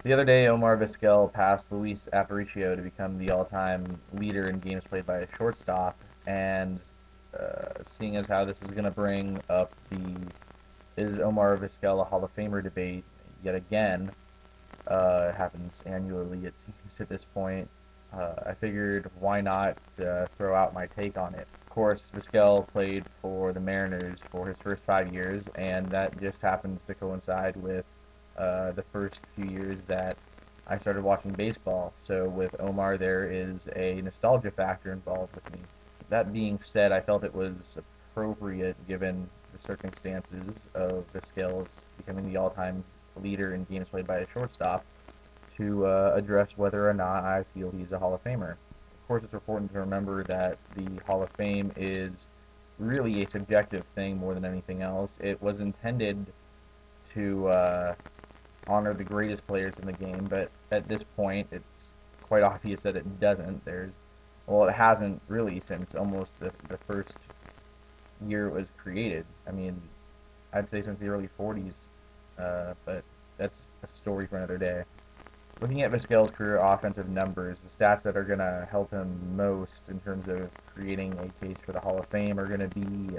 The other day, Omar Vizquel passed Luis Aparicio to become the all-time leader in games played by a shortstop, and seeing as how this is going to bring up the is Omar Vizquel a Hall of Famer debate yet again, it happens annually it seems at this point, I figured why not throw out my take on it. Of course, Vizquel played for the Mariners for his first 5 years, and that just happens to coincide with the first few years that I started watching baseball. So with Omar, there is a nostalgia factor involved with me. That being said, I felt it was appropriate, given the circumstances of Vizquel's becoming the all-time leader in games played by a shortstop, to address whether or not I feel he's a Hall of Famer. Of course, it's important to remember that the Hall of Fame is really a subjective thing more than anything else. It was intended to honor the greatest players in the game, but at this point, it's quite obvious that it doesn't. Well, it hasn't really since almost the first year it was created. I mean, I'd say since the early 40s, but that's a story for another day. Looking at Vizquel's career offensive numbers, the stats that are going to help him most in terms of creating a case for the Hall of Fame are going to be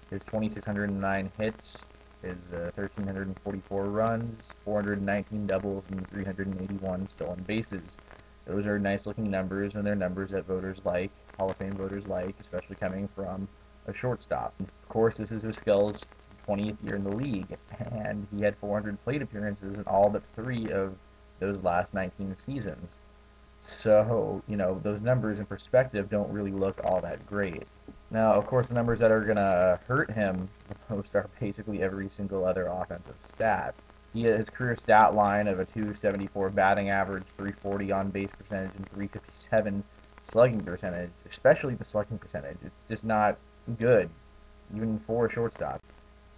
his 2,609 hits, his 1,344 runs, 419 doubles, and 381 stolen bases. Those are nice-looking numbers, and they're numbers that voters like, Hall of Fame voters like, especially coming from a shortstop. Of course, this is Vizquel's 20th year in the league, and he had 400 plate appearances in all but 3 of those last 19 seasons. So, those numbers in perspective don't really look all that great. Now, of course, the numbers that are going to hurt him the most are basically every single other offensive stat. He has his career stat line of a 274 batting average, 340 on-base percentage, and 357 slugging percentage, especially the slugging percentage. It's just not good, even for a shortstop.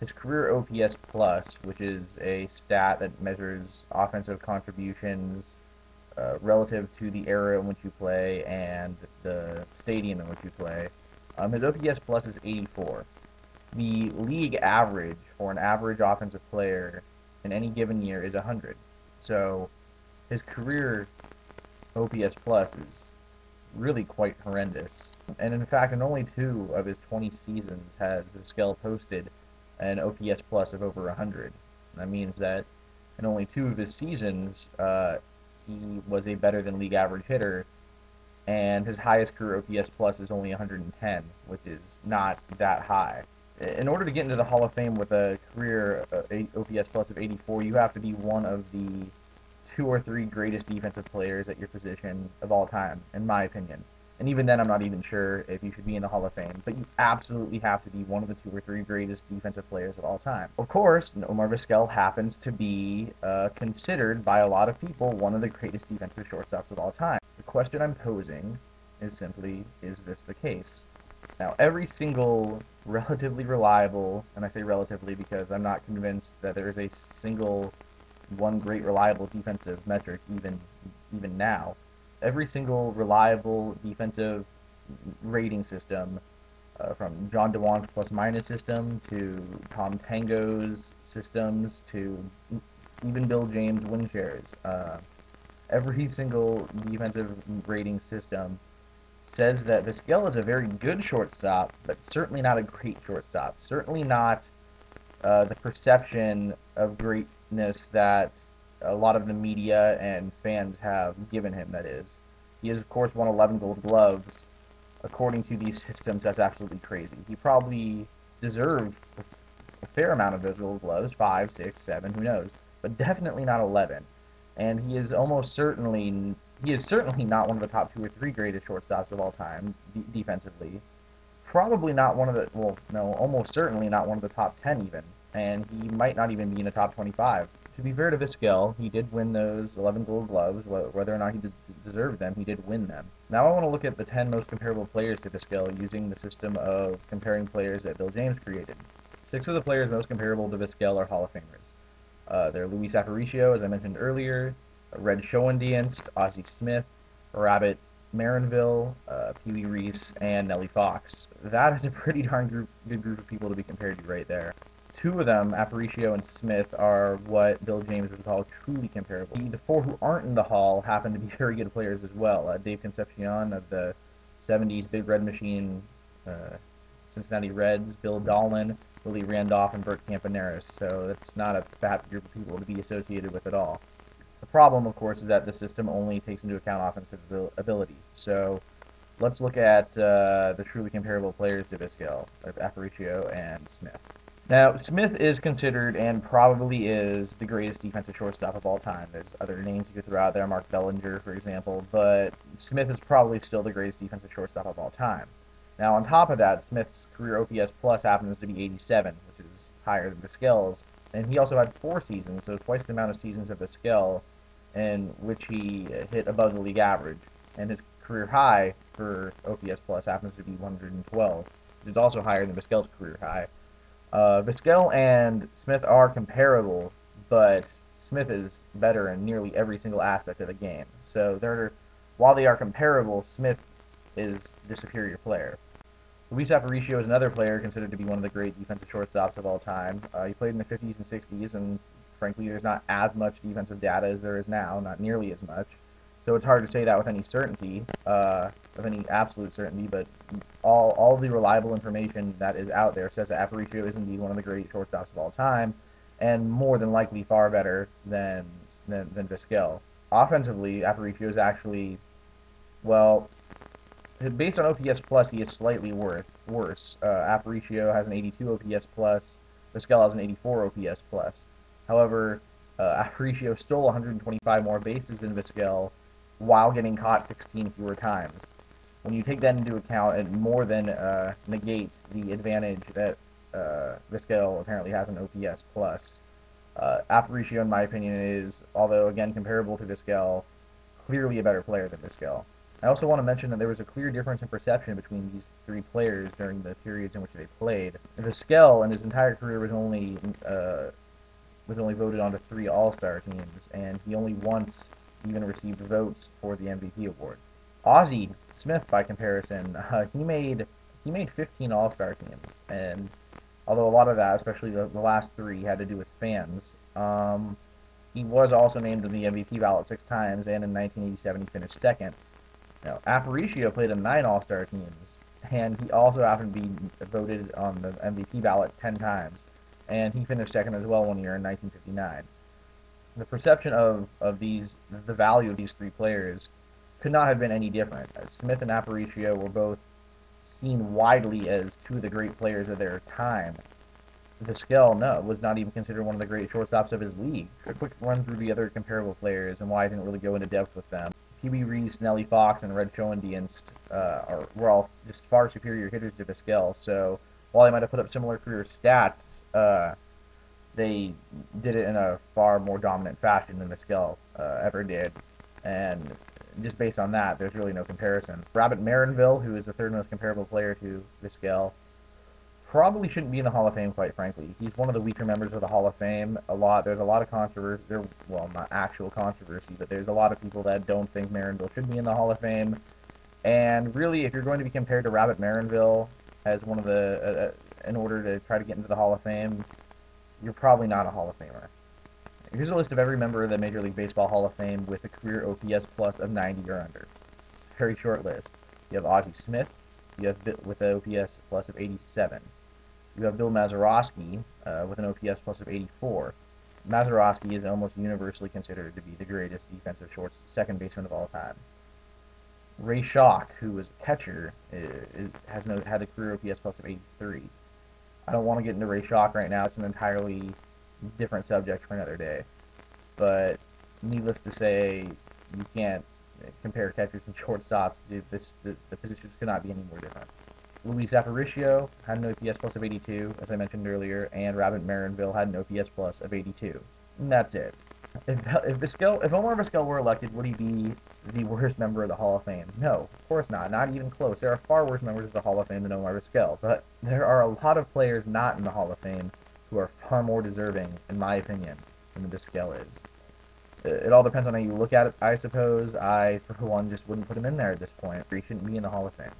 His career OPS plus, which is a stat that measures offensive contributions relative to the era in which you play and the stadium in which you play, his OPS plus is 84. The league average for an average offensive player in any given year is 100. So his career OPS plus is really quite horrendous. And in fact, in only 2 of his 20 seasons has Vizquel posted an OPS plus of over 100. That means that in only 2 of his seasons, he was a better than league average hitter, and his highest career OPS plus is only 110, which is not that high. In order to get into the Hall of Fame with a career OPS plus of 84, you have to be one of the 2 or 3 greatest defensive players at your position of all time, in my opinion. And even then, I'm not even sure if you should be in the Hall of Fame, but you absolutely have to be one of the 2 or 3 greatest defensive players of all time. Of course, Omar Vizquel happens to be considered by a lot of people one of the greatest defensive shortstops of all time. The question I'm posing is simply, is this the case? Now, every single relatively reliable, and I say relatively because I'm not convinced that there is a single one great reliable defensive metric even now. Every single reliable defensive rating system, from John DeWan's plus-minus system to Tom Tango's systems to even Bill James win shares, every single defensive rating system says that Vizquel is a very good shortstop, but certainly not a great shortstop. Certainly not the perception of greatness that a lot of the media and fans have given him, that is. He has, of course, won 11 Gold Gloves. According to these systems, that's absolutely crazy. He probably deserved a fair amount of those Gold Gloves, 5, 6, 7, who knows, but definitely not 11. And he is certainly not one of the top 2 or 3 greatest shortstops of all time, defensively. Probably not one of the, well, no, almost certainly not one of the top 10 even, and he might not even be in the top 25. To be fair to Vizquel, he did win those 11 Gold Gloves. Whether or not he deserved them, he did win them. Now I want to look at the 10 most comparable players to Vizquel using the system of comparing players that Bill James created. 6 of the players most comparable to Vizquel are Hall of Famers. They're Luis Aparicio, as I mentioned earlier, Red Schoendienst, Ozzie Smith, Rabbit Marinville, Pee Wee Reese, and Nellie Fox. That is a pretty darn good group of people to be compared to right there. Two of them, Aparicio and Smith, are what Bill James would call truly comparable. The four who aren't in the Hall happen to be very good players as well. Dave Concepcion of the 70s Big Red Machine Cincinnati Reds, Bill Dolan, Willie Randolph, and Bert Campaneris. So that's not a bad group of people to be associated with at all. The problem, of course, is that the system only takes into account offensive ability. So let's look at the truly comparable players to Vizquel, Aparicio and Smith. Now, Smith is considered, and probably is, the greatest defensive shortstop of all time. There's other names you could throw out there, Mark Bellinger, for example, but Smith is probably still the greatest defensive shortstop of all time. Now, on top of that, Smith's career OPS plus happens to be 87, which is higher than Vizquel's, and he also had 4 seasons, so twice the amount of seasons of Vizquel, in which he hit above the league average, and his career high for OPS plus happens to be 112, which is also higher than Vizquel's career high. Vizquel and Smith are comparable, but Smith is better in nearly every single aspect of the game. So while they are comparable, Smith is the superior player. Luis Aparicio is another player considered to be one of the great defensive shortstops of all time. He played in the 50s and 60s, and frankly, there's not as much defensive data as there is now, not nearly as much. So it's hard to say that with any certainty, with any absolute certainty, but all the reliable information that is out there says that Aparicio is indeed one of the great shortstops of all time, and more than likely far better than Vizquel. Offensively, Aparicio is actually, well, based on OPS plus, he is slightly worse. Aparicio has an 82 OPS plus, Vizquel has an 84 OPS plus. However, Aparicio stole 125 more bases than Vizquel, while getting caught 16 fewer times. When you take that into account, it more than negates the advantage that Vizquel apparently has an OPS plus. Aparicio, in my opinion, is, although again comparable to Vizquel, clearly a better player than Vizquel. I also want to mention that there was a clear difference in perception between these 3 players during the periods in which they played. Vizquel, in his entire career, was only voted onto 3 All-Star teams, and he only once even received votes for the MVP award. Ozzie Smith, by comparison, he made 15 All-Star teams, and although a lot of that, especially the last 3, had to do with fans, he was also named in the MVP ballot 6 times, and in 1987 he finished 2nd. Now, Aparicio played in 9 All-Star teams, and he also happened to be voted on the MVP ballot 10 times, and he finished 2nd as well one year in 1959. The perception of the value of these 3 players could not have been any different. Smith and Aparicio were both seen widely as 2 of the great players of their time. Vizquel, no, was not even considered one of the great shortstops of his league. A quick run through the other comparable players and why I didn't really go into depth with them. Pee-wee Reese, Nellie Fox, and Red Schoendienst were all just far superior hitters to Vizquel, so while they might have put up similar career stats, they did it in a far more dominant fashion than Vizquel ever did, and just based on that, there's really no comparison. Rabbit Marinville, who is the 3rd most comparable player to Vizquel, probably shouldn't be in the Hall of Fame, quite frankly. He's one of the weaker members of the Hall of Fame. There's a lot of controversy, well, not actual controversy, but there's a lot of people that don't think Marinville should be in the Hall of Fame. And really, if you're going to be compared to Rabbit Marinville as one of the, in order to try to get into the Hall of Fame, you're probably not a Hall of Famer. Here's a list of every member of the Major League Baseball Hall of Fame with a career OPS plus of 90 or under. Very short list. You have Ozzie Smith, you have with an OPS plus of 87. You have Bill Mazeroski with an OPS plus of 84. Mazeroski is almost universally considered to be the greatest defensive second baseman of all time. Ray Schoch, who was a catcher, had a career OPS plus of 83. I don't want to get into Ray Schoch right now. It's an entirely different subject for another day. But needless to say, you can't compare catchers and shortstops. The positions could not be any more different. Luis Aparicio had an OPS plus of 82, as I mentioned earlier, and Rabbit Marinville had an OPS plus of 82. And that's it. If Omar Vizquel were elected, would he be the worst member of the Hall of Fame? No, of course not. Not even close. There are far worse members of the Hall of Fame than Omar Vizquel, but there are a lot of players not in the Hall of Fame who are far more deserving, in my opinion, than Vizquel is. It all depends on how you look at it, I suppose. I, for one, just wouldn't put him in there at this point. He shouldn't be in the Hall of Fame.